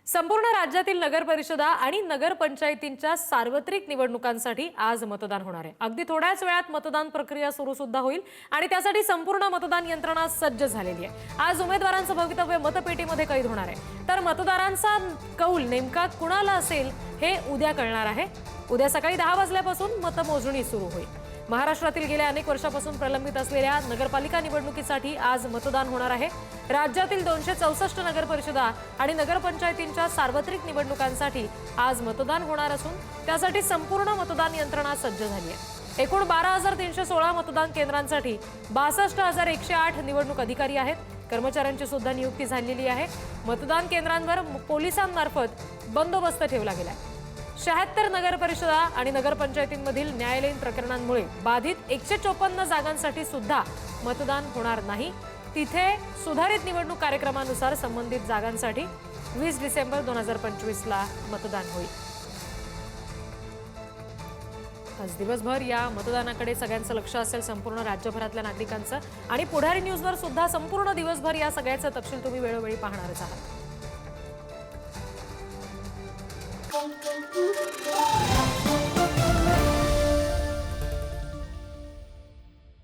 संपूर्ण राज्यातील नगर परिषदा आणि नगर पंचायतींच्या सार्वत्रिक निवडणुकांसाठी आज मतदान होणार आहे। अगदी थोड्याच वेळात मतदान प्रक्रिया सुरू सुद्धा होईल आणि त्यासाठी संपूर्ण मतदान यंत्रणा सज्ज झालेली आहे। आज उमेदवारांचं भवितव्य मतपेटीमध्ये कैद होणार आहे, तर मतदारांचा कौल नेमका कुणाला असेल हे उद्या कळणार आहे। उद्या सकाळी 10 वाजल्यापासून मतमोजणी सुरू होईल। महाराष्ट्रातील गेल्या अनेक वर्षापासून प्रलंबित असलेल्या नगरपालिका निवडणुकीसाठी आज मतदान होणार आहे। राज्यातील 264 नगर परिषदा आणि नगरपंचायतींच्या सार्वत्रिक निवडणुकांसाठी आज मतदान होणार असून त्यासाठी संपूर्ण मतदान यंत्रणा सज्ज झाली आहे। एकूण 12,316 मतदान केंद्रांसाठी 62,108 निवडणूक अधिकारी आहेत। कर्मचाऱ्यांची सुद्धा नियुक्ती झालेली आहे। मतदान केंद्रांवर पोलिसांमार्फत बंदोबस्त ठेवला गेलाय। 76 नगर परिषदा आणि नगरपंचायतींमधील न्यायालयीन प्रकरणांमुळे बाधित 154 जागांसाठी सुद्धा मतदान होणार नाही। तिथे सुधारित निवडणूक कार्यक्रमानुसार संबंधित जागांसाठी 20 डिसेंबर 2025 ला मतदान होईल। आज दिवसभर या मतदानाकडे सगळ्यांचं लक्ष असेल, संपूर्ण राज्यभरातल्या नागरिकांचं, आणि पुढारी न्यूजवर सुद्धा संपूर्ण दिवसभर या सगळ्याचा तपशील तुम्ही वेळोवेळी पाहणारच आहात।